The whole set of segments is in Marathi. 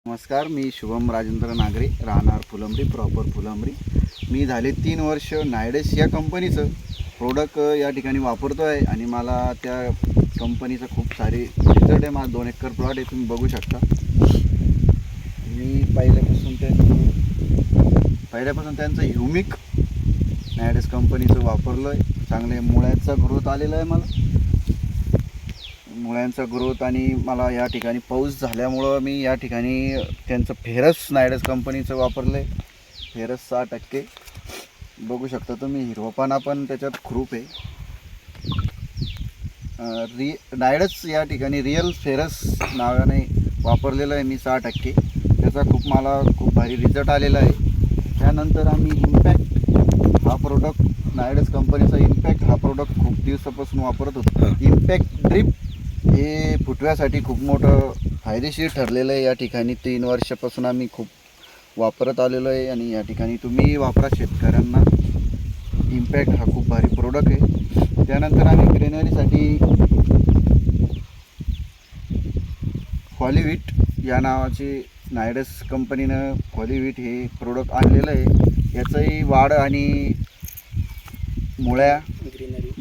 नमस्कार, मी शुभम राजेंद्र नागरे, राहणार फुलंब्री, प्रॉपर फुलंब्री. मी झाले 3 वर्ष नायडेस या कंपनीचं प्रोडक्ट या ठिकाणी वापरतो आहे आणि मला त्या कंपनीचं खूप सारे रिझल्ट आहे. माझा 2 एकर प्लॉट आहे, तुम्ही बघू शकता. मी पहिल्यापासून त्यांचं ह्युमिक नायडेस कंपनीचं वापरलं आहे. चांगले मुळ्यांचा ग्रोथ आलेला आहे मला. मुळ्यांचा ग्रोथ आणि मला या ठिकाणी पाऊस झाल्यामुळं मी या ठिकाणी त्यांचं फेरस नायडेस कंपनीचं वापरलं आहे. फेरस 6% बघू शकता तुम्ही. हिरवपाना पण त्याच्यात खूप आहे. नायडेस या ठिकाणी रिअल फेरस नावाने वापरलेलं आहे मी 6%. त्याचा मला खूप भारी रिझल्ट आलेला आहे. त्यानंतर आम्ही इम्पॅक्ट हा प्रोडक्ट, नायडेस कंपनीचा इम्पॅक्ट हा प्रोडक्ट खूप दिवसापासून वापरत होतो. इम्पॅक्ट ड्रिप हे फुटव्यासाठी खूप मोठं फायदेशीर ठरलेलं आहे. या ठिकाणी 3 वर्षापासून आम्ही खूप वापरत आलेलो आहे आणि या ठिकाणी तुम्ही वापरा. शेतकऱ्यांना इम्पॅक्ट हा खूप भारी प्रोडक्ट आहे. त्यानंतर आम्ही ग्रेनरीसाठी फॉलिविट या नावाचे नायडेस कंपनीनं फॉलिविट हे प्रोडक्ट आणलेलं आहे. याचंही वाढ आणि मुळ्या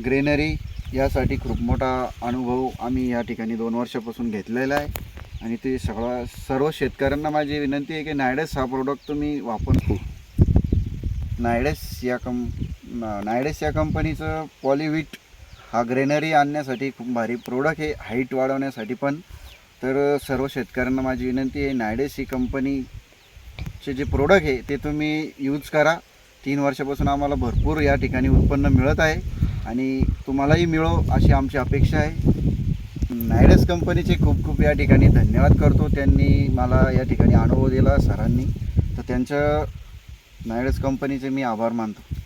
ग्रेनरी यासाठी खूप मोठा अनुभव आम्ही या ठिकाणी 2 वर्षापासून घेतलेला आहे आणि ते सर्व शेतकऱ्यांना माझी विनंती आहे की नायडेस हा प्रोडक्ट तुम्ही वापरून. नायडेस या कंपनीचं पॉलिविट हा ग्रेनरी आणण्यासाठी खूप भारी प्रोडक्ट आहे, हाईट वाढवण्यासाठी पण. तर सर्व शेतकऱ्यांना माझी विनंती आहे, नायडेस ही कंपनीचे जे प्रोडक्ट आहे ते तुम्ही यूज करा. 3 वर्षापासून आम्हाला भरपूर या ठिकाणी उत्पन्न मिळत आहे आणि तुम्हालाही मिळो अशी आमची अपेक्षा आहे. नायडेस कंपनीचे खूप खूप या ठिकाणी धन्यवाद करतो. त्यांनी मला या ठिकाणी अनुभव दिला सरांनी, तर त्यांच्या नायडेस कंपनीचे मी आभार मानतो.